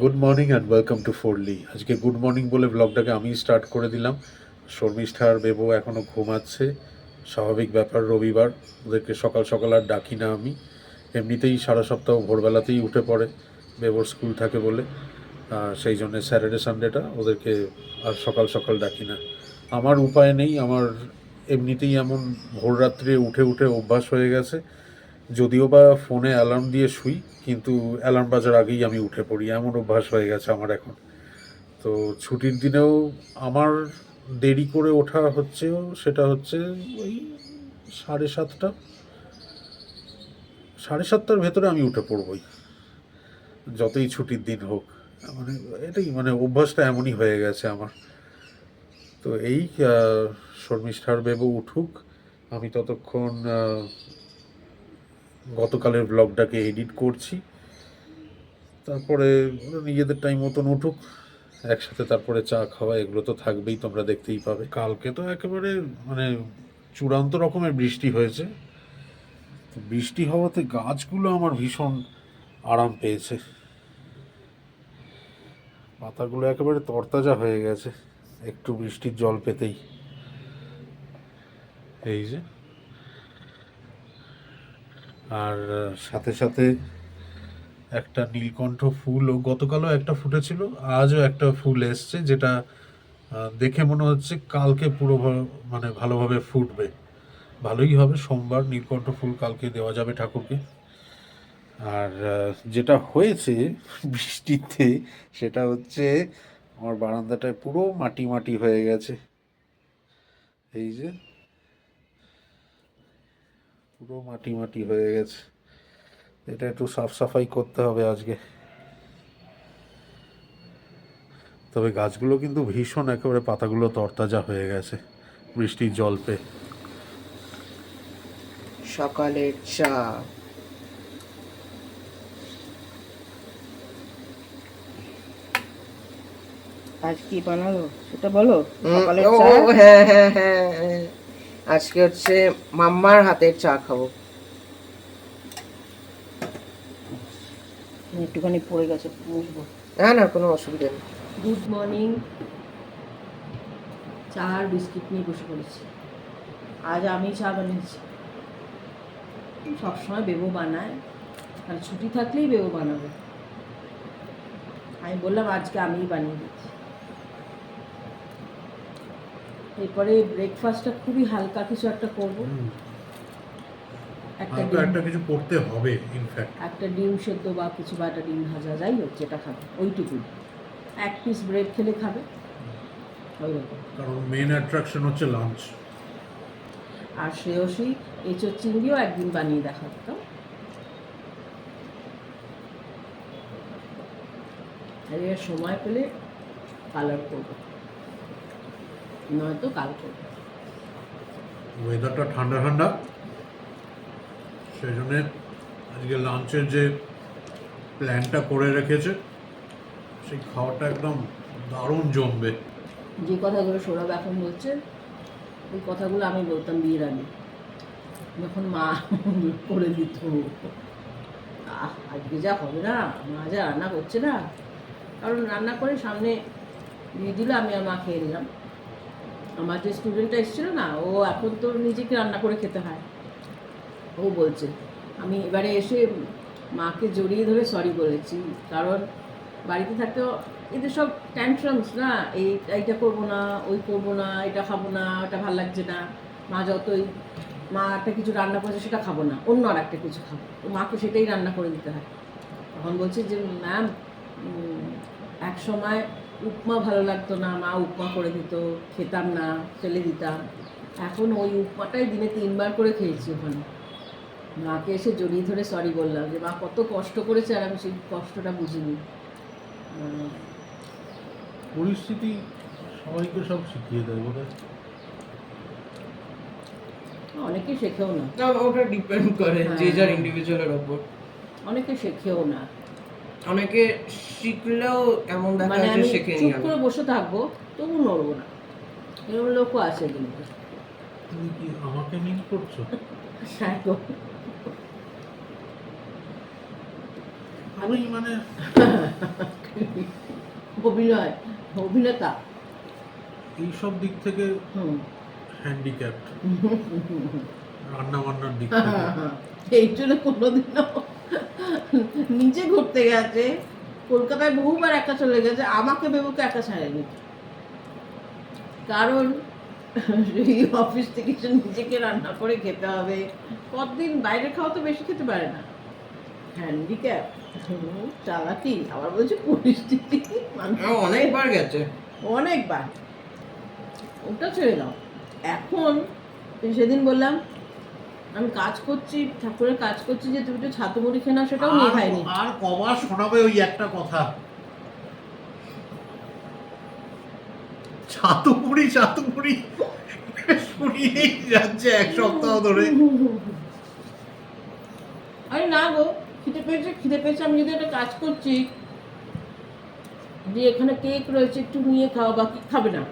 Good morning and welcome to ফোরলি। আজকে good morning বলে ব্লগটাকে আমি স্টার্ট করে দিলাম। শর্মিষ্ঠার বেবো এখনও ঘুমাচ্ছে, স্বাভাবিক ব্যাপার, রবিবার ওদেরকে সকাল সকাল আর ডাকি না আমি। এমনিতেই সারা সপ্তাহ ভোরবেলাতেই উঠে পড়ে, বেবোর স্কুল থাকে বলে। সেই জন্যে স্যাটারডে সানডেটা ওদেরকে আর সকাল সকাল ডাকি না। আমার উপায় নেই, আমার এমনিতেই এমন ভোর রাত্রে উঠে উঠে অভ্যাস হয়ে গেছে। যদিও বা ফোনে অ্যালার্ম দিয়ে শুই, কিন্তু অ্যালার্ম বাজার আগেই আমি উঠে পড়ি, এমন অভ্যাস হয়ে গেছে আমার এখন। তো ছুটির দিনেও আমার দেরি করে ওঠা হচ্ছেও, সেটা হচ্ছে ওই 7:30, 7:30টার ভেতরে আমি উঠে পড়বই, যতই ছুটির দিন হোক। মানে এটাই, মানে অভ্যাসটা এমনই হয়ে গেছে আমার। তো এই শর্মিষ্ঠার বেবু উঠুক, আমি ততক্ষণ গতকালের ব্লগটাকে এডিট করছি। তারপরে নিজেদের টাইম মতন উঠুক, একসাথে তারপরে চা খাওয়া এগুলো তো থাকবেই, তোমরা দেখতেই পাবে। কালকে তো একেবারে মানে চূড়ান্ত রকমের বৃষ্টি হয়েছে। তো বৃষ্টি হওয়াতে গাছগুলো আমার ভীষণ আরাম পেয়েছে, পাতাগুলো একেবারে তরতাজা হয়ে গেছে একটু বৃষ্টির জল পেতেই। এই যে, আর সাথে সাথে একটা নীলকণ্ঠ ফুলও গতকালও একটা ফুটেছিল, আজও একটা ফুল এসছে, যেটা দেখে মনে হচ্ছে কালকে পুরো মানে ভালোভাবে ফুটবে। ভালোই হবে, সোমবার নীলকণ্ঠ ফুল কালকে দেওয়া যাবে ঠাকুরকে। আর যেটা হয়েছে বৃষ্টিতে, সেটা হচ্ছে আমার বারান্দাটায় পুরো মাটি মাটি হয়ে গেছে। এই যে, পুরো মাটি মাটি হয়ে গেছে, এটা একটু সাফ সাফাই করতে হবে আজকে। তবে গাছগুলো কিন্তু ভীষণ একেবারে পাতাগুলো তরতাজা হয়ে গেছে বৃষ্টির জল পেয়ে। সকালের চা। আজ কি বানালো সেটা বলো। সকালের চা, হ্যাঁ হ্যাঁ হ্যাঁ হ্যাঁ, আজকে হচ্ছে মাম্মার হাতের চা খাবো। একটুখানি পড়ে গেছে, মুছবো। না না, কোনো অসুবিধা নেই। Good morning. চা আর বিস্কিট নিয়ে বসে পড়েছি। আজ আমি চা বানিয়েছি, সবসময় বেবো বানায়, আর ছুটি থাকলেই বেবো বানাবে। আমি বললাম আজকে আমিই বানিয়ে দিচ্ছি। এরপরে ব্রেকফাস্টটা খুবই হালকা কিছু একটা করবো। একটা কিছু করতে হবে, ইনফ্যাক্ট একটা ডিম সেদ্ধ বা কিছু, বা একটা ডিম ভাজা, যাই হোক যেটা খাবে ওইটুকুই। এক পিস ব্রেড খেলে খাবে, ওই রকম। কারণ মেন অ্যাট্রাকশন হচ্ছে লাঞ্চ। আর শ্রেয়সী এঁচোর চিংড়িও একদিন বানিয়ে দেখাবো, তো এর সময় পেলে কালার করবো, নয়তো কাল করবো। ওয়েদারটা ঠান্ডা ঠান্ডা, সেই জন্যে আজকে লাঞ্চের যে প্ল্যানটা করে রেখেছে, সেই খাওয়াটা একদম দারুণ জমবে। যে কথাগুলো সৌরভ এখন বলছে, ওই কথাগুলো আমি বলতাম বিয়ের আগে, যখন মা করে দিত। আজকে যা হবে না, মা যা রান্না করছে না, কারণ রান্না করে সামনে দিয়ে দিল, আমি আর মা খেয়ে নিলাম। আমার যে স্টুডেন্টটা এসেছিলো না, ও এখন তো নিজেকে রান্না করে খেতে হয়। ও বলছে আমি এবারে এসে মাকে জড়িয়ে ধরে সরি বলেছি, কারণ বাড়িতে থাকতেও এদের সব ট্যান্ট্রামস না, এইটা করবো না, ওই করবো না, এটা খাবো না, ওটা ভালো লাগছে না। মা যতই, মা একটা কিছু রান্না করেছে সেটা খাবো না, অন্য আর একটা কিছু খাবো, তো মাকে সেটাই রান্না করে দিতে হয়। তখন বলছে যে ম্যাম, এক সময় উপমা ভালো লাগতো না, মা উপমা করে দিত, খেতাম না, ফেলে দিতাম। এখন ওই উপমাটাই দিনে 3বার করে খেয়েছি ওখানে। মাকে এসে জড়িয়ে ধরে সরি বললাম, যে মা কত কষ্ট করেছে আর আমি সেই কষ্টটা বুঝিনি। পরিস্থিতি সবাইকে সব শিখিয়ে দেয় বোধ হয়। অনেকে শেখেও না, ওটা ডিপেন্ড করে যে যার ইন্ডিভিজুয়ালের উপর। অনেকে শেখেও না, অনেকে শিখলেও এমন দেখা মানে যায় আমি যে শেখে চুপ নিয়ে করে বসে থাকবো, তবু নড়বো না, এরকম লোকও আছে কিন্তু। তুমি কি আমাকে মিন করছো? হ্যাঁ গো। আমি মানে অভিনেতা। এইসব দিক থেকে হুম। হ্যান্ডিক্যাপ্ট, রান্না বান্নার দিক থেকে। এই জন্য কোনোদিনও নিজে ঘুরতে গেছে, কলকাতায় বহুবার একা চলে গেছে, আমাকে বেবুকে একা ছাড়েনি। কারণ এই অফিস থেকে সে নিজেকে রান্না করে খেতে হবে, কতদিন বাইরে খাওয়া তো বেশি খেতে পারে না। হ্যান্ডিক্যাপ, চালাকি, আবার বলছে পরিস্থিতি, অনেকবার গেছে। অনেকবার। ওটা ছেড়ে দাও। এখন সেদিন বললাম আমি কাজ করছি, ঠাকুরের কাজ করছি, যে তুমি একটু ছাতু মুড়ি খেয়ে নাও, সেটাও নিয়ে খাইনি। আর কবার শোনাবে ওই একটা কথা, ছাতু মুড়ি শুনিয়েই যাচ্ছে এক সপ্তাহ ধরে। আরে না গো, খিদে পেয়েছে, আমি যদি একটা কাজ করছি যে এখানে কেক রয়েছে একটু নিয়ে খাও, বাকি খাবে না।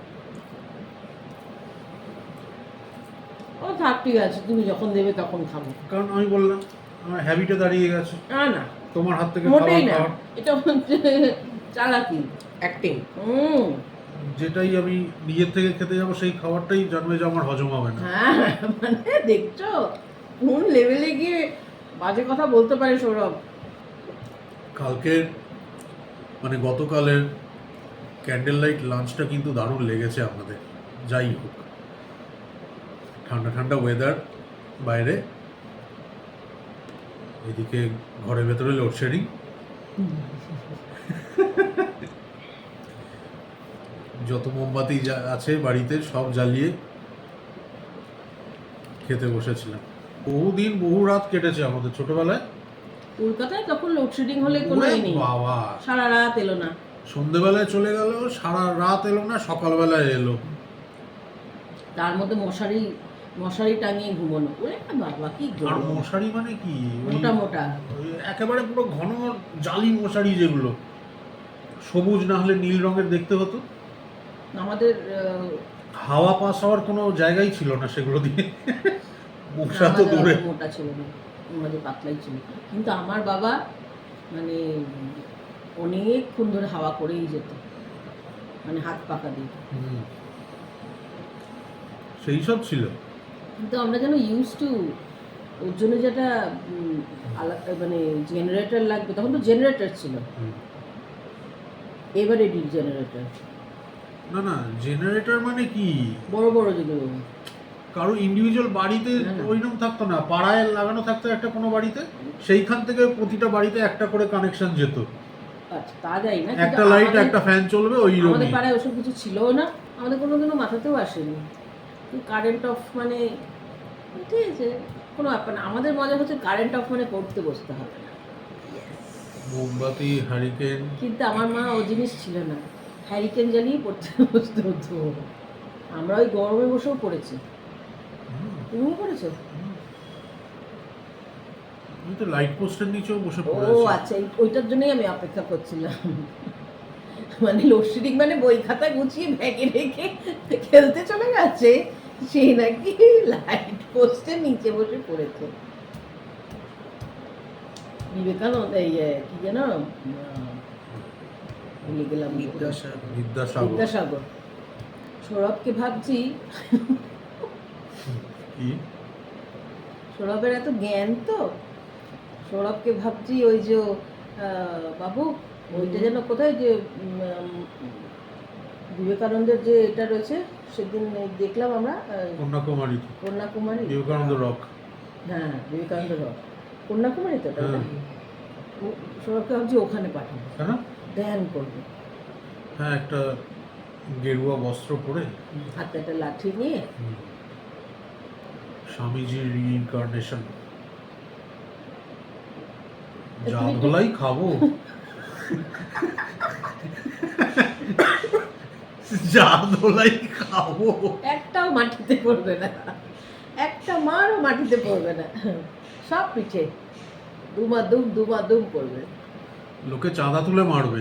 ও থাক, ঠিক আছে, তুমি যখন দেবে তখন খাবো। কারণ আমি বললাম আমার হ্যাবিটে দাঁড়িয়ে গেছে না না, তোমার হাত থেকে মোটেই খাবার না, খাওয়ার। এটা হচ্ছে চালাকি, অ্যাক্টিং। যেটাই আমি নিজের থেকে খেতে যাবো সেই খাবারটাই জানবে যে আমার হজম হবে না। হ্যাঁ, মানে দেখছো কোন লেভেলে গিয়ে বাজে কথা বলতে পারে সৌরভ। কালকের মানে গতকালের ক্যান্ডেল লাইট লাঞ্চটা কিন্তু দারুণ লেগেছে আমাদের। যাই হোক, ঠান্ডা ঠান্ডা ওয়েদার বাইরে, এদিকে ঘরের ভেতরে লোডশেডিং, যত মোমবাতি আছে বাড়িতে সব জ্বালিয়ে খেতে বসেছিলাম। বহুদিন বহু রাত কেটেছে আমাদের ছোটবেলায়। কলকাতায় তখন লোডশেডিং হলে কোনো ওরে নেই, বাবা, সারা রাত এলো না। সন্ধ্যেবেলায় চলে গেল, সারা রাত এলো না, সকালবেলায় এলো। তার মধ্যে মশারি টাঙিয়ে ঘুমানো, ওরে বাবা কি আর গরম। মশারি মানে কি, ওই মোটা মোটা, ওই একেবারে পুরো ঘন জালি মশারি, যেগুলো সবুজ না হলে নীল রঙের দেখতে হতো। আমাদের হাওয়া পাস হওয়ার কোনো জায়গাই ছিল না সেগুলো দিয়ে। মশা তো আমাদের দূরে। অত মোটা ছিল না, আমাদের পাতলাই ছিল। কিন্তু আমার বাবা মানে অনেকক্ষণ ধরে হাওয়া করেই যেত, মানে হাত পাকা দিয়ে। হুম। সেই সব ছিল। কিন্তু আমরা যেন ইউজ টু, ওর জন্য যেটা মানে জেনারেটর লাগবে, তখন তো জেনারেটর ছিল, হুম। এবারে ডি জেনারেটর, না না, জেনারেটর মানে কি, বড় বড় যেগুলো। কারো ইন্ডিভিজুয়াল বাড়িতে না, না। ওইরকম থাকতো না, পাড়ায় লাগানো থাকতো একটা কোনো বাড়িতে, সেইখান থেকে প্রতিটা বাড়িতে একটা করে কানেকশন যেত, আচ্ছা তা যাই না, একটা লাইট একটা ফ্যান চলবে ওই আমাদের রকমই। পাড়ায় ওসব কিছু ছিলও না, আমাদের কোনোদিনও মাথাতেও আসেনি। কারেন্ট অফ মানে ঠিক আছে, কোনো ব্যাপার না। আমাদের মজা হচ্ছে কারেন্ট অফ মানে পড়তে বসতে হবে না। মোমবাতি, হারিকেন। কিন্তু আমার মা ও জিনিস ছিল না, হ্যারিকেন জ্বালিয়ে পড়তে বসতে হতো। আমরা ওই গরমে বসেও পড়েছি। তুমিও পড়েছো? আমি তো লাইট পোস্টের নিচেও বসে ও পড়েছি। আচ্ছা, ওইটার জন্যই আমি অপেক্ষা করছিলাম। মানে লোডশেডিং মানে বই খাতা গুছিয়ে ব্যাগে রেখে খেলতে চলে গেছে, সে নাকি লাইট পোস্টের নিচে বসে পড়েছে। বিবেকানন্দ, এই কি যেন ভুলে গেলাম, বিদ্যাসাগর। সৌরভকে ভাবছি, কি সৌরভের এত জ্ঞান তো, সৌরভকে ভাবছি ওই যে বাবু ওইটা যেন কোথায় যে বিবেকানন্দের যে এটা রয়েছে, সেদিন দেখলাম আমরা কন্যাকুমারী, বিবেকানন্দ রক। হ্যাঁ বিবেকানন্দ রক, কন্যাকুমারী তো ওটা। সৌরভকে ভাবছি ওখানে পাঠাবো, ধ্যান করবে। হ্যাঁ, একটা গেরুয়া বস্ত্র পরে, হাতে একটা লাঠি নিয়ে। স্বামীজির রিইনকার্নেশন। যা ধোলাই খাবো, যা ধোলাই খাবো, একটাও মাটিতে পড়বে না, একটা মারও মাটিতে পড়বে না, সব পিঠে দুমা পড়বে। লোকে চাঁদা তুলে মারবে।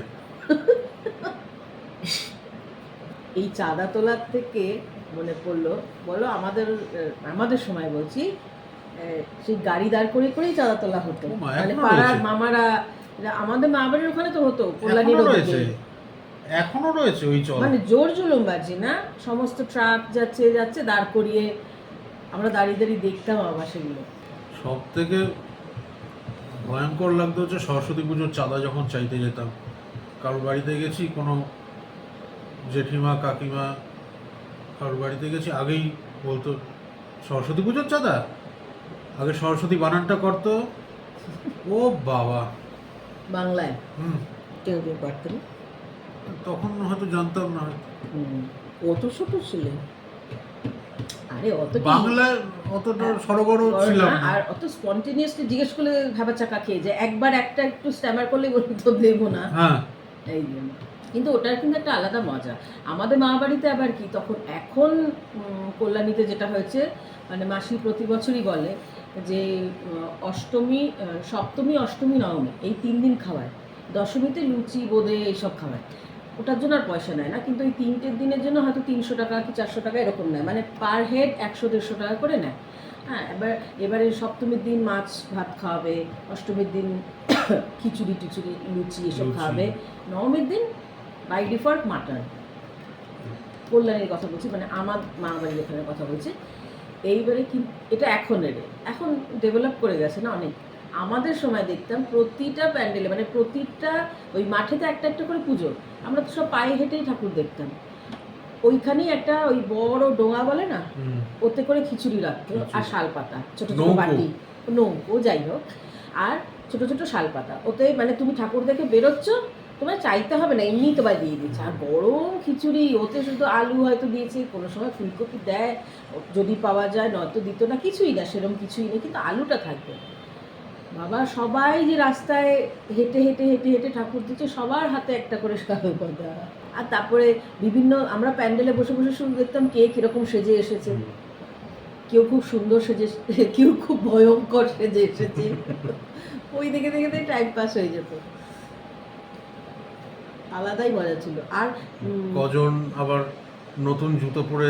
এই চাঁদা তোলার থেকে মনে পড়লো, বলো আমাদের সময় বলছি, সেই গাড়ি দাঁড় করে করেই চাঁদা তোলা হতো। ও মা, মানে এখনো পাড়ার রয়েছে? মামারা এটা আমাদের মা বাড়ির ওখানে তো হতো কল্যাণীর এখনো রয়েছে, ওদিকে। এখনো রয়েছে ওই চল। মানে জোর জুলুমবাজি না, সমস্ত ট্রাক যাচ্ছে যাচ্ছে দাঁড় করিয়ে আমরা দাঁড়িয়ে দাঁড়িয়ে দেখতাম আবার সেগুলো। সব থেকে ভয়ঙ্কর লাগতো হচ্ছে সরস্বতী পুজোর চাঁদা যখন চাইতে যেতাম। কারোর বাড়িতে গেছি, কোনো জেঠিমা কাকিমা কারোর বাড়িতে গেছি, আগেই বলতো সরস্বতী পুজোর চাঁদা। আগে সরস্বতী বানানটা করতো, ও বাবা। বাংলায় হুম, কেউ কেউ পারতেন। তখন হয়তো জানতাম না। কত ছোট ছিলেন। আরে অত কি বাংলায় অতটা সরগর বড় ছিলাম না, না। আর অত স্পন্টেনিয়াসলি জিজ্ঞেস করলে ভাবা চাকা খেয়ে যায়, একবার একটা একটু স্ট্যামার করলে বলতো দেবো না, হ্যাঁ, এই জন্য। কিন্তু ওটার কিন্তু একটা আলাদা মজা। আমাদের মা বাড়িতে আবার কি তখন, এখন কল্যাণীতে যেটা হয়েছে, মানে মাসি প্রতি বছরই বলে যে অষ্টমী, সপ্তমী, অষ্টমী, নবমী এই 3 দিন খাওয়ায়, দশমীতে লুচি বোঁদে এইসব খাওয়ায়। ওটার জন্য আর পয়সা নেয় না, কিন্তু এই 3টে দিনের জন্য হয়তো 300 টাকা কি 400 টাকা এরকম নেয়, মানে পার হেড 100-150 টাকা করে নেয়। হ্যাঁ, এবারে সপ্তমীর দিন মাছ ভাত খাওয়াবে, অষ্টমীর দিন খিচুড়ি টিচুড়ি লুচি এসব লুচি। খাওয়াবে, নবমীর দিন বাই ডিফল্ট মাটন। কল্যাণীর কথা বলছি, মানে আমার মা বাড়ির এখানে কথা বলছি। এইবারে কি এটা এখন ডেভেলপ করে গেছে না অনেক। আমাদের সময় দেখতাম প্রতিটা প্যান্ডেলে, মানে প্রতিটা ওই মাঠেতে একটা একটা করে পুজো, আমরা তো সব পায়ে হেঁটেই ঠাকুর দেখতাম। ওইখানেই একটা ওই বড় ডোঙা বলে না, হুম, ওতে করে খিচুড়ি রাখতো, আর খিচুড়ি। শাল পাতা, ছোট ছোট নৌকো। বাটি, নৌকো যাই হোক, আর ছোট ছোট শাল পাতা। ওতে মানে তুমি ঠাকুর দেখে বেরোচ্ছ, তোমার চাইতে হবে না, এমনি তোমায় দিয়ে দিচ্ছে। আর গরম খিচুড়ি, ওতে শুধু আলু হয়তো দিয়েছে, কোনো সময় ফুলকপি দেয় যদি পাওয়া যায়, নয়তো দিত না, কিছুই না, সেরকম কিছুই নেই, কিন্তু আলুটা থাকবে। বাবা সবাই যে রাস্তায় হেঁটে হেঁটে হেঁটে হেঁটে ঠাকুর দিচ্ছে, সবার হাতে একটা করে শাল পাতা। আর তারপরে বিভিন্ন আমরা প্যান্ডেলে বসে বসে শুধু দেখতাম কে কীরকম সেজে এসেছে। কেউ খুব সুন্দর সেজে, কেউ খুব ভয়ঙ্কর সেজে এসেছে। ওই দেখে দেখে দেখে টাইম পাস হয়ে যেত, আলাদাই মজা ছিল। আর কজন আবার নতুন জুতো পরে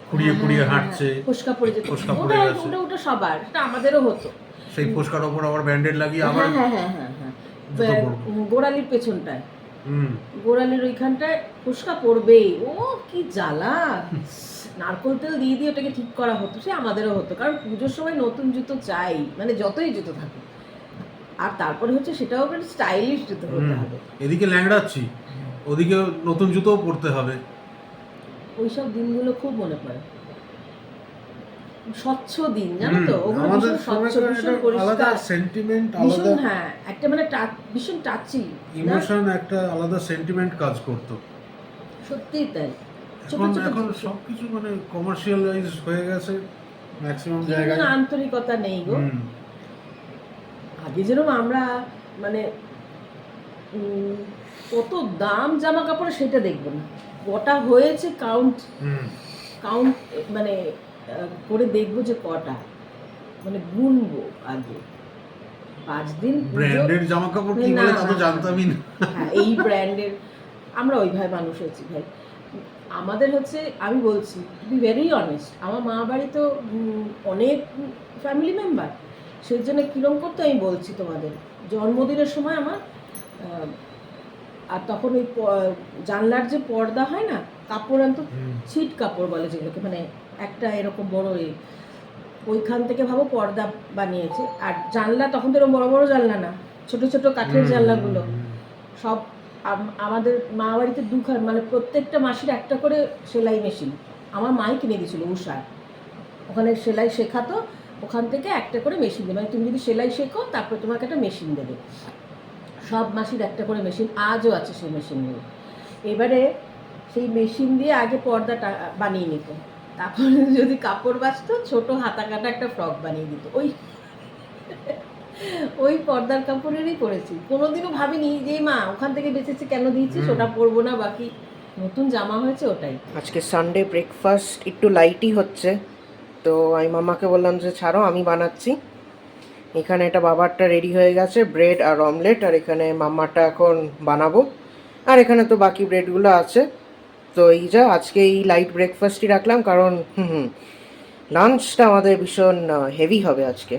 খুঁড়িয়ে খুঁড়িয়ে হাঁটছে, ফোসকা পড়ে যেত, ফোসকা ওটা পড়ে গেছে। ওটা ওটা সবার, এটা আমাদেরও হতো। সেই ফোসকার ওপর আবার ব্যান্ডেড লাগিয়ে আবার হ্যাঁ হ্যাঁ হ্যাঁ হ্যাঁ জুতো হ্যাঁ, পরবো। গোড়ালির পেছনটায়, হুম, গোড়ালির ওইখানটায় ফোসকা পড়বেই, ও কি জ্বালা। নারকোল তেল দিয়ে দিয়ে ওটাকে ঠিক করা হতো, সে আমাদেরও হতো, কারণ পুজোর সময় নতুন জুতো চাই, মানে যতই জুতো থাকে। আর তারপরে হচ্ছে সেটাও একটা স্টাইলিশ জুতো হতে হবে। এদিকে ল্যাংড়াচ্ছি, ওদিকে নতুন জুতোও পরতে হবে। ওইসব দিনগুলো খুব মনে পড়ে, স্বচ্ছ দিন, জানো তো, ওগুলো আমাদের ভীষণ স্বচ্ছ, সময়কার ভীষণ একটা আলাদা পরিষ্কার, সেন্টিমেন্ট, ভীষণ, আলাদা হ্যাঁ একটা মানে ভীষণ টাচি না, ইমোশন, একটা আলাদা সেন্টিমেন্ট কাজ করতো। সত্যিই তাই। ছোট এখন ছোট এখন জিনিস। সবকিছু মানে কমার্শিয়ালাইজ হয়ে গেছে ম্যাক্সিমাম কিন্তু জায়গায়। আন্তরিকতা নেই গো। হুম, আগে যেরকম আমরা মানে কত দাম জামা কাপড় সেটা দেখবো না, কটা হয়েছে কাউন্ট হুম, কাউন্ট মানে করে দেখবো যে কটা, মানে গুনবো আগে 5 দিন পুজো। ব্র্যান্ডেড জামা কাপড় কি না, বলে তা তো না, জানতামই না। হ্যাঁ এই ব্র্যান্ডের, আমরা ওইভাবে মানুষ হয়েছি ভাই। আমাদের হচ্ছে, আমি বলছি টু বি ভেরি অনেস্ট, আমার মা বাড়ি তো অনেক ফ্যামিলি মেম্বার, সেই জন্য কীরকম করতো আমি বলছি তোমাদের। জন্মদিনের সময় আমার আর তখন ওই জানলার যে পর্দা হয় না, কাপড় আনতো, ছিট কাপড় বলে যেগুলোকে, মানে একটা এরকম বড় ওইখান থেকে ভাবো পর্দা বানিয়েছে। আর জানলা তখন তো এরকম বড় বড় জানলা না, ছোট ছোট কাঠের জানলাগুলো সব। আমাদের মা বাড়িতে দুখান, মানে প্রত্যেকটা মাসির একটা করে সেলাই মেশিন আমার মাই কিনে দিয়েছিল উষার, ওখানে সেলাই শেখাতো, ওখান থেকে একটা করে মেশিন দেবে, মানে তুমি যদি সেলাই শেখো তারপরে তোমাকে একটা মেশিন দেবে। সব মাসির একটা করে মেশিন, আজও আছে সেই মেশিনগুলো। এবারে সেই মেশিন দিয়ে আগে পর্দাটা বানিয়ে নিত, তারপরে যদি কাপড় বাঁচতো ছোট হাতা কাটা একটা ফ্রক বানিয়ে দিত। ওই পর্দার কাপড়েরই পরেছি, কোনোদিনও ভাবিনি যে মা ওখান থেকে বেঁচেছে কেন দিয়েছিস, ওটা পরবো না, বাকি নতুন জামা হয়েছে ওটাই। আজকে সানডে ব্রেকফাস্ট একটু লাইটই হচ্ছে, তো আমি মামাকে বললাম যে ছাড়ো আমি বানাচ্ছি। এখানে এটা বাবারটা রেডি হয়ে গেছে, ব্রেড আর অমলেট, আর এখানে মাম্মারটা এখন বানাবো, আর এখানে তো বাকি ব্রেডগুলো আছে। তো এই যা আজকে এই লাইট ব্রেকফাস্টই রাখলাম, কারণ লাঞ্চটা আমাদের ভীষণ হেভি হবে আজকে।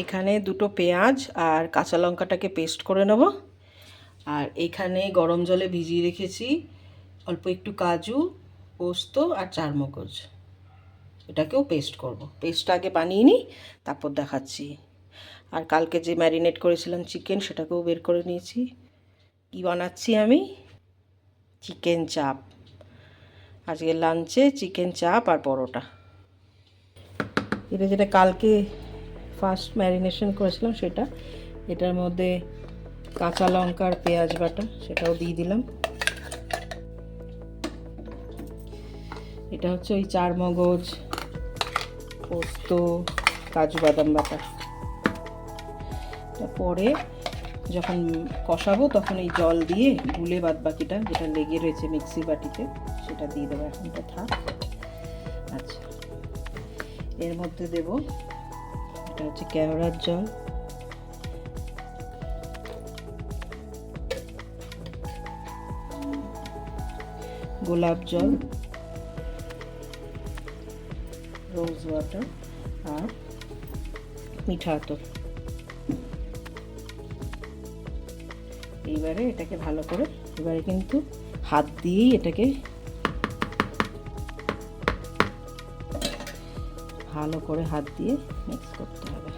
এখানে দুটো পেঁয়াজ আর কাঁচা লঙ্কাটাকে পেস্ট করে নেব, আর এখানে গরম জলে ভিজিয়ে রেখেছি অল্প একটু কাজু, পোস্ত আর চারমগজ। এটাকেও পেস্ট করব। পেস্টটা আগে বানিয়ে নিই, তারপর দেখাচ্ছি। আর কালকে যে ম্যারিনেট করেছিলাম চিকেন, সেটাকেও বের করে নিয়েছি। কি বানাচ্ছি আমি? চিকেন চাপ। আজকে লাঞ্চে চিকেন চাপ আর পরোটা। এটা যেটা কালকে ফার্স্ট ম্যারিনেশন করেছিলাম সেটা, এটার মধ্যে কাঁচা লঙ্কা আর পেঁয়াজ বাটা সেটাও দিয়ে দিলাম। এটা হচ্ছে ওই চারমগজ, পোস্ত, কাজু বাদাম বাটা। তারপরে যখন কষাবো তখন এই জল দিয়ে গুলে বাদ বাকিটা যেটা লেগে রয়েছে মিক্সি বাটিতে সেটা দিয়ে দেবো। এখন তো থাক। আচ্ছা, এর মধ্যে দেব, এটা হচ্ছে কেওড়ার জল, গোলাপ জল, রোজ ওয়াটার আর মিঠা আতর। এইবারে এটাকে ভালো করে, এবারে কিন্তু হাত দিয়েই এটাকে ভালো করে হাত দিয়ে মিক্স করতে হবে।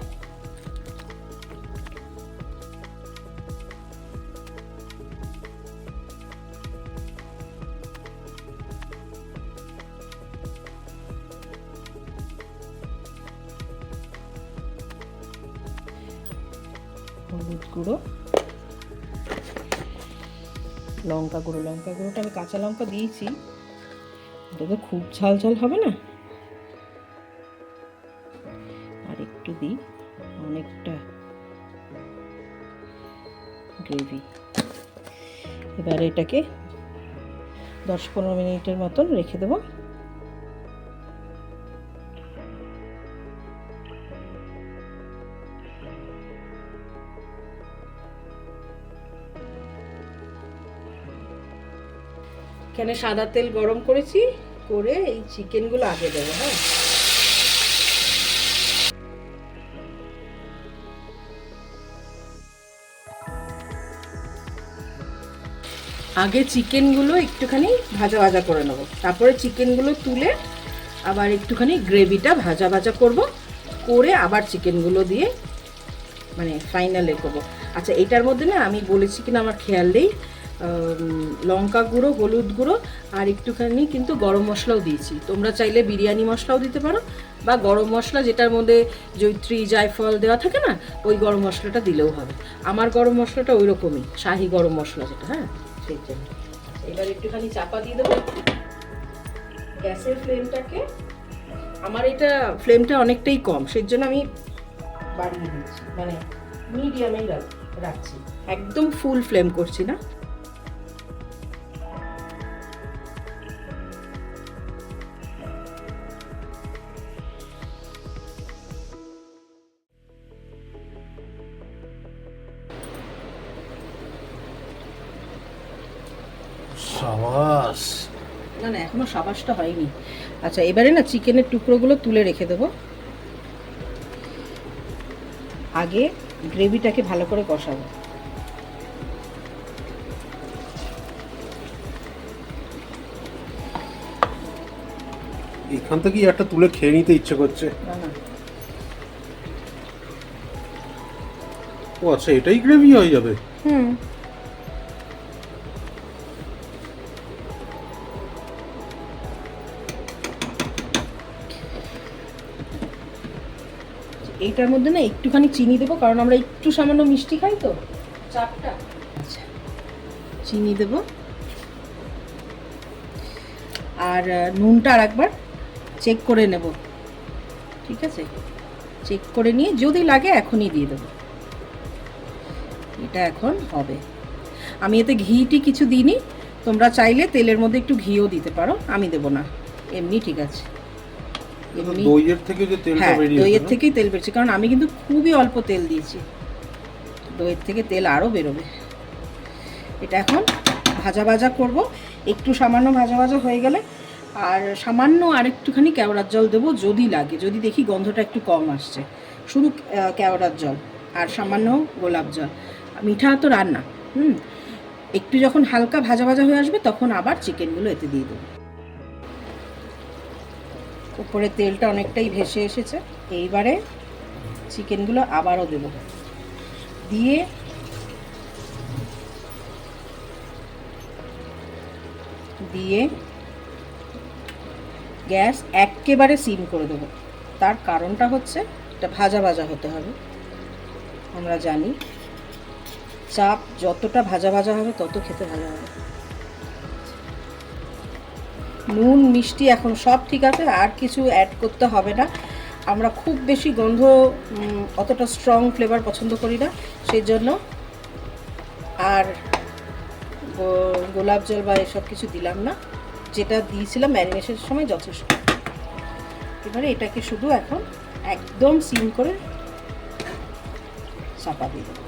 হলুদ গুঁড়ো, লঙ্কা গুঁড়ো। লঙ্কা গুঁড়োটা আমি কাঁচা লঙ্কা দিয়েছি, এটা তো খুব ঝাল ঝাল হবে না। আর একটু দিই, অনেকটা গ্রেভি। এবারে এটাকে 10-15 মিনিটের মতন রেখে দেবো। এখানে সাদা তেল গরম করেছি, করে এই চিকেনগুলো আগে দেবো। হ্যাঁ, আগে চিকেনগুলো একটুখানি ভাজা ভাজা করে নেবো, তারপরে চিকেনগুলো তুলে আবার একটুখানি গ্রেভিটা ভাজা ভাজা করব, করে আবার চিকেনগুলো দিয়ে মানে ফাইনালে করবো। আচ্ছা, এটার মধ্যে না আমি বলেছি কিনা আমার খেয়াল নেই, লঙ্কা গুঁড়ো, হলুদ গুঁড়ো আর একটুখানি কিন্তু গরম মশলাও দিয়েছি। তোমরা চাইলে বিরিয়ানি মশলাও দিতে পারো, বা গরম মশলা যেটার মধ্যে জয়িত্রী, জায়ফল দেওয়া থাকে না, ওই গরম মশলাটা দিলেও হবে। আমার গরম মশলাটা ওই রকমই, শাহি গরম মশলা যেটা। হ্যাঁ, সেই জন্য এবার একটুখানি চাপা দিয়ে দেবো গ্যাসের ফ্লেমটাকে। আমার এটা ফ্লেমটা অনেকটাই কম, সেই জন্য আমি বাড়িয়ে দিচ্ছি, মানে মিডিয়ামেই রাখছি, একদম ফুল ফ্লেম করছি না। সাবাস! না না, এখনো সাবাসটা হয়নি। আচ্ছা, এবারে না চিকেনের টুকরোগুলো তুলে রেখে দেবো। আগে গ্রেভিটাকে ভালো করে কষাবো। এখান থেকে একটা তুলে খেয়ে নিতে ইচ্ছে করছে। না না, ও আচ্ছা, এটাই গ্রেভি হয়ে যাবে? হুম, এইটার মধ্যে না একটুখানি চিনি দেবো, কারণ আমরা একটু সামান্য মিষ্টি খাই তো চাপটা। আচ্ছা, চিনি দেবো। আর নুনটা আর একবার চেক করে নেব, ঠিক আছে? চেক করে নিয়ে যদি লাগে এখনই দিয়ে দেবো। এটা এখন হবে। আমি এতে ঘিটি কিছু দিইনি, তোমরা চাইলে তেলের মধ্যে একটু ঘিও দিতে পারো, আমি দেবো না, এমনি ঠিক আছে। এমনি দইয়ের থেকে যে তেলটা হ্যাঁ, বেরিয়েছে, দইয়ের থেকেই তেল বেরোচ্ছে, কারণ আমি কিন্তু খুবই অল্প তেল দিয়েছি, দইয়ের থেকে তেল আরও বেরোবে। এটা এখন ভাজা ভাজা করব, একটু সামান্য ভাজা ভাজা হয়ে গেলে আর সামান্য আরেকটুখানি কেওড়ার জল দেবো যদি লাগে, যদি দেখি গন্ধটা একটু কম আসছে, শুধু কেওড়ার জল আর সামান্য গোলাপ জল। মিঠা তো রান্না, একটু যখন হালকা ভাজা ভাজা হয়ে আসবে তখন আবার চিকেনগুলো এতে দিয়ে দেবো। উপরে তেলটা অনেকটাই ভেসে এসেছে, এইবারে চিকেনগুলো আবারও দেবো, দিয়ে গ্যাস একেবারে সিম করে দেবো। তার কারণটা হচ্ছে এটা ভাজা ভাজা হতে হবে। আমরা জানি চাপ যতটা ভাজা ভাজা হবে তত খেতে ভালো হবে। নুন মিষ্টি এখন সব ঠিক আছে, আর কিছু অ্যাড করতে হবে না। আমরা খুব বেশি গন্ধ অতটা স্ট্রং ফ্লেভার পছন্দ করি না, সেই জন্য আর গোলাপ জল বা এসব কিছু দিলাম না। যেটা দিয়েছিলাম ম্যারিনেশনের সময় যথেষ্ট। এবারে এটাকে শুধু এখন একদম সিম করে চাপা দিয়ে দেবো।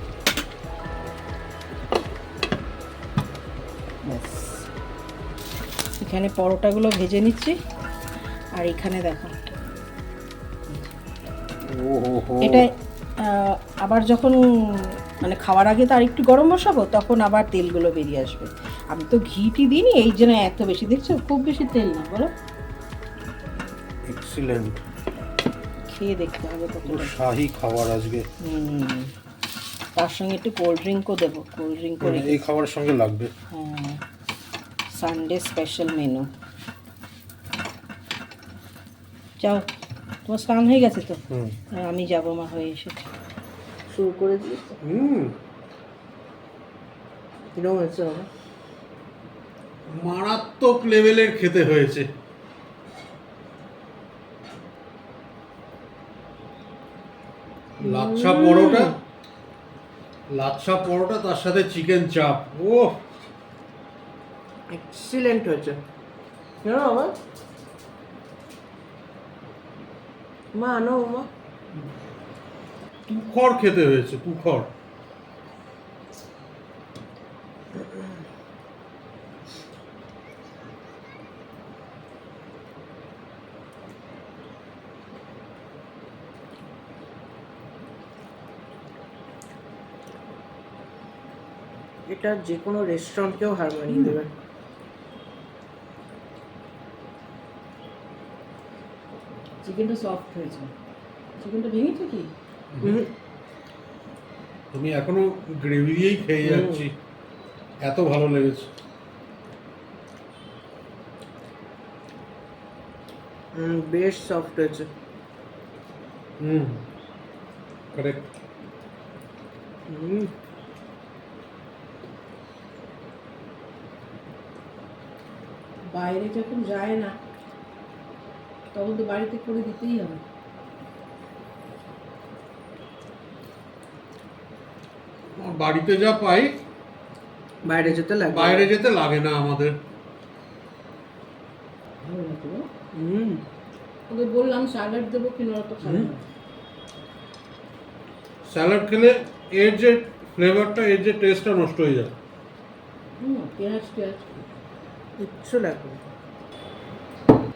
এখানে পরোটাগুলো ভেজে নিচ্ছি, আর এখানে দেখো এটা আবার যখন মানে খাওয়ার আগে তো আর একটু গরম বসাবো, তখন আবার তেলগুলো বেরিয়ে আসবে। আমি তো ঘিটি দিইনি, এই জন্য এত বেশি, দেখছো খুব বেশি তেল না, বলো। এক্সিলেন্ট, খেয়ে দেখতে হবে কতটা শাহী খাবার আজকে। তার সঙ্গে একটু কোল্ড ড্রিঙ্কও দেবো, কোল্ড ড্রিঙ্ক করে। এই খাবারের সঙ্গে লাগবে। হ্যাঁ, সানডে স্পেশাল মেনু। যাও, তোমার স্নান হয়ে গেছে তো? আমি যাবো, মা হয়ে এসেছি, শুরু করে দিয়েছি। কিরকম হয়েছে বাবা? মারাত্মক লেভেলের খেতে হয়েছে। লাচ্ছা পরোটা তার সাথে চিকেন চাপ, ও এক্সিলেন্ট হয়েছে। জানো বাবা, মা আনো মা। তুখর খেতে হয়েছে, তুখর। এটা যে কোনো রেস্টুরেন্টকেও হার মানিয়ে দেবে। চিকেনটা সফট হয়েছে। চিকেনটা ভেঙেছে কি? আমি এখনো গ্রেভি দিয়েই খেয়ে যাচ্ছি, এত ভালো লেগেছে। বেশ সফট হয়েছে। কারেক্ট। বাইরে যখন যায় না তখন তো বাড়িতে করে দিতেই হবে। বাড়িতে যা পাই বাইরে যেতে লাগে না আমাদের। ওকে বললাম স্যালাড দেবো, কিনা তো খাবে না। স্যালাড খেলে এর যে ফ্লেভারটা, এর যে টেস্টটা নষ্ট হয়ে যায়। পেঁয়াজ কিচ্ছু লাগবে না।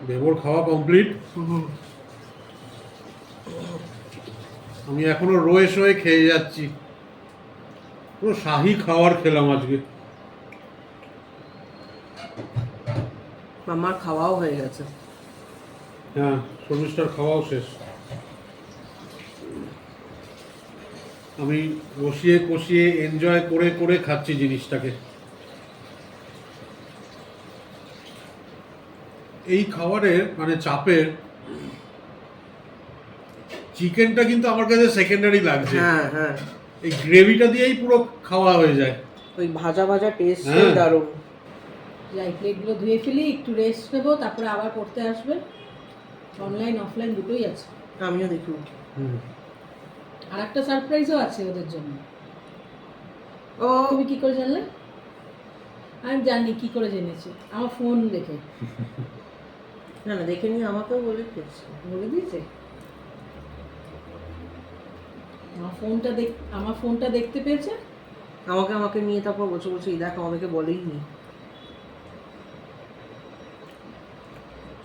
বেবর খাওয়া কমপ্লিট। আমি এখনো রয়ে খেয়ে যাচ্ছি। পুরো শাহী খাবার খেলাম আজকে। মামার খাওয়াও হয়ে গেছে। হ্যাঁ, শর্মিষ্ঠার খাওয়াও শেষ। আমি বসিয়ে কষিয়ে এনজয় করে করে খাচ্ছি জিনিসটাকে। এই খাবারের মানে চাপের চিকেনটা কিন্তু আমার কাছে সেকেন্ডারি লাগছে। হ্যাঁ, এই গ্রেভিটা দিয়েই পুরো খাওয়া হয়ে যায়। ওই ভাজা টেস্ট দারুণ। যাই, প্লেটগুলো ধুয়ে ফেলি, একটু রেস্ট নেবো, তারপরে আবার পড়তে আসবে। অনলাইন অফলাইন দুটোই আছে। আমিও দেখি। আর একটা সারপ্রাইজও আছে ওদের জন্য। ও, তুমি কি করে জানলে? আমি জানি কি করে জেনেছি, আমার ফোন দেখে। না দেখে নি, আমাকেও বলে দিয়েছে। আমার ফোনটা দেখতে পেয়েছে, আমাকে নিয়ে তারপর বসে এই দেখ, আমাদেরকে বলেই নি।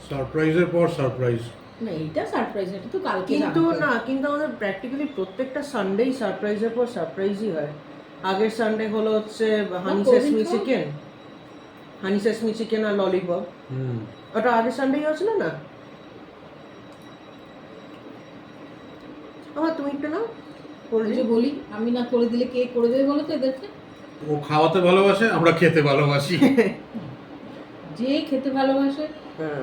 সারপ্রাইজের পর সারপ্রাইজ। না এইটা সারপ্রাইজ, এটা তো কালকে কিন্তু আমাদের প্র্যাকটিক্যালি প্রত্যেকটা সানডেই সারপ্রাইজের পর সারপ্রাইজই হয়। আগের সানডে হলো হচ্ছে হানি কোনদিন সেসমি খাও? চিকেন, হানি সেসমি চিকেন আর ললিপপ। ওটা আগের সানডেই হয়েছিল না? আমার তুমি একটু নাও করে ওই দিই। যে বলি আমি না করে দিলে কে করে দেবে বলো তো এদেরকে? ও খাওয়াতে ভালোবাসে, আমরা খেতে ভালোবাসি। যে খেতে ভালোবাসে, হ্যাঁ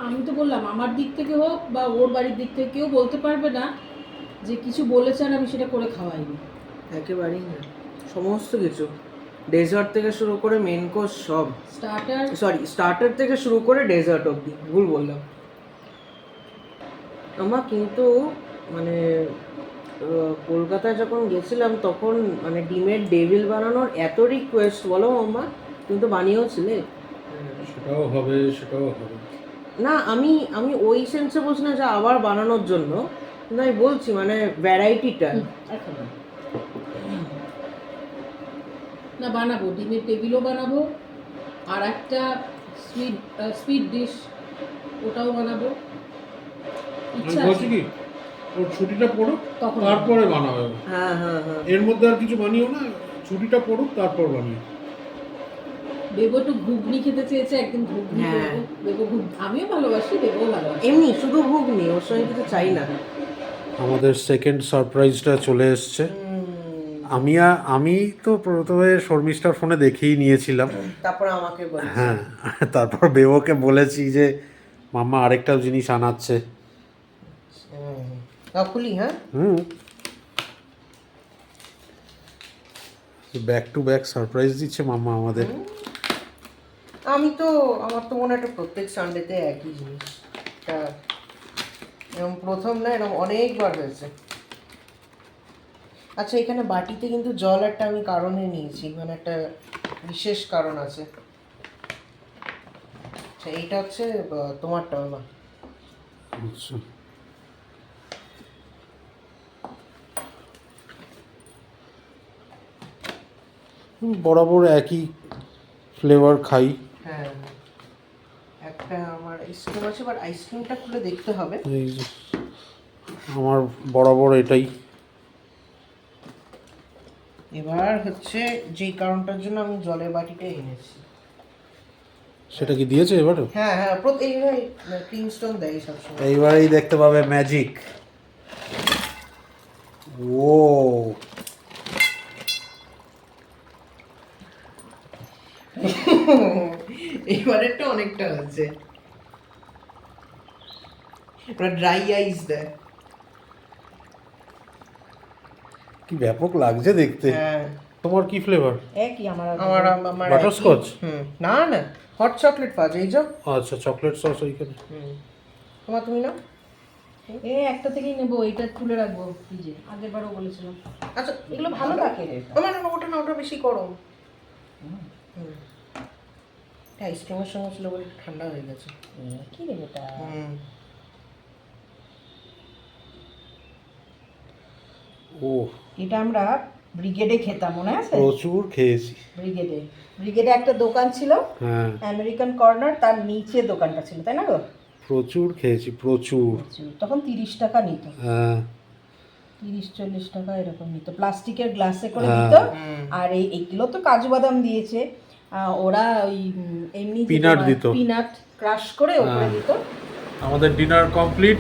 আমি তো বললাম আমার দিক থেকে হোক বা ওর বাড়ির দিক থেকে কেউ বলতে পারবে না যে কিছু বলেছে আর আমি সেটা করে খাওয়াইনি। একেবারেই না, সমস্ত কিছু ডেজার্ট থেকে শুরু করে মেন কোর্স সব, স্টার্টার সরি স্টার্টার থেকে শুরু করে ডেজার্ট অবধি, ভুল বললাম। আমার কিন্তু মানে কলকাতায় যখন গেছিলাম তখন মানে ডিমের ডেভিল বানানোর এত রিকোয়েস্ট, বলো মাম্মা তুমি তো বানিয়েও ছিলে। সেটাও হবে, সেটাও হবে। না আমি আমি ওই সেন্সে বলছি না যে আবার বানানোর জন্য, কিন্তু আমি বলছি মানে ভ্যারাইটিটা। না বানাবো, ডিমের টেবিলও বানাবো, আর একটা সুইট ডিশ ওটাও বানাবো। আমি ইচ্ছা বলছি আছে কি, ওর ছুটিটা পড়ুক তখন তারপরে বানাবে। হ্যাঁ হ্যাঁ হ্যাঁ এর মধ্যে আর কিছু বানিও না, ছুটিটা পড়ুক তারপর বানিও। বেবো একটু ঘুগনি খেতে চেয়েছে, একদিন ঘুগনি হ্যাঁ। করবো। বেবো আমিও ভালোবাসি, বেবোও ভালোবাসি। এমনি শুধু ঘুগনি, ওর সঙ্গে কিছু চাই না। আমাদের সেকেন্ড সারপ্রাইজটা চলে এসছে। আমি তো প্রথমে শর্মিষ্ঠার ফোনে দেখেই নিয়েছিলাম, তারপরে আমাকে বলে হ্যাঁ, তারপর বেবোকে বলেছি যে মাম্মা আরেকটা জিনিস আনাচ্ছে। খুলি। হ্যাঁ ব্যাক টু ব্যাক সারপ্রাইজ দিচ্ছে মাম্মা আমাদের। আমি তো আমার তো মনে হয় একটা প্রত্যেক সানডেতে একই জিনিস, এটা এরকম প্রথম না, এরকম অনেকবার হয়েছে। আচ্ছা এখানে বাটিতে কিন্তু জল একটা আমি কারণে নিয়েছি, মানে একটা বিশেষ কারণ আছে। আচ্ছা এইটা হচ্ছে তোমারটা বাবা। আচ্ছা, বরাবর একই ফ্লেভার খাই। হ্যাঁ একটা আমার আইসক্রিম আছে, বাট আইসক্রিমটা খুলে দেখতে হবে। এই যে আমার বরাবর এটাই। এবার হচ্ছে যেই কারণটার জন্য আমি জলের বাটিটা এনেছি। সেটা কি দিয়েছে এবারে? হ্যাঁ হ্যাঁ এইভাবে ক্রিম স্টোন দেয় সবসময়। এইবারেই দেখতে পাবে ম্যাজিক। ও এইবারেরটা অনেকটা হচ্ছে, ওরা ড্রাই আইস দেয়। কি ব্যাপক লাগছে দেখতে। হ্যাঁ তোমার কি ফ্লেভার? একই আমার আমার আমার বাটারস্কচ? না না, হট চকলেট পাওয়া যায় এই যে। আচ্ছা, চকলেট সস ওইখানে। তোমার তুমি না? একটা থেকেই নেবো, এইটা তুলে রাখবো ফ্রিজে, আগের বারও বলেছিলাম। আচ্ছা এগুলো ভালো থাকে। আমার না ওটা না, ওটা বেশি গরম। আইসক্রিমের সঙ্গে ছিল বলে একটু ঠান্ডা হয়ে গেছে। কি রে বেটা? ও এটা আমরা ব্রিগেডে খেতাম, মনে আছে? প্রচুর খেয়েছি। ব্রিগেডে একটা দোকান ছিল, হ্যাঁ, আমেরিকান কর্নার, তার নিচে দোকানটা ছিল, তাই না গো? প্রচুর খেয়েছি, প্রচুর। তখন 30 টাকা নিত, হ্যাঁ 30-40 টাকা এরকম নিত, প্লাস্টিকের গ্লাসে করে হ্যাঁ। দিত। আর এইগুলো তো কাজু বাদাম দিয়েছে, ওরা ওই এমনি Peanut দিত। পিনাট ক্রাশ করে ওপরে দিত। আমাদের ডিনার কমপ্লিট।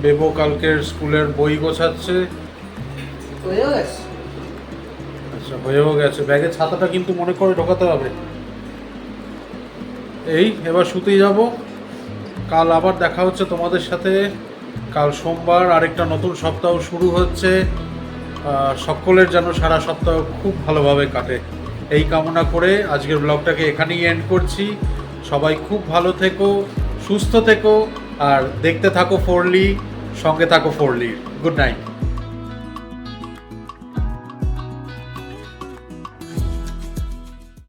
বেবো কালকের স্কুলের বই গোছাচ্ছে। হয়েও গেছে। আচ্ছা, হয়েও গেছে। ব্যাগে ছাতাটা কিন্তু মনে করে ঢোকাতে হবে। এই এবার শুতে যাব। কাল আবার দেখা হচ্ছে তোমাদের সাথে। কাল সোমবার, আরেকটা নতুন সপ্তাহ শুরু হচ্ছে। সকলের যেন সারা সপ্তাহ খুব ভালোভাবে কাটে, এই কামনা করে আজকের ব্লগটাকে এখানেই এন্ড করছি। সবাই খুব ভালো থেকো, সুস্থ থেকো, আর দেখতে থাকো ফোরলি, সঙ্গে থাকো ফোরলি। Good night.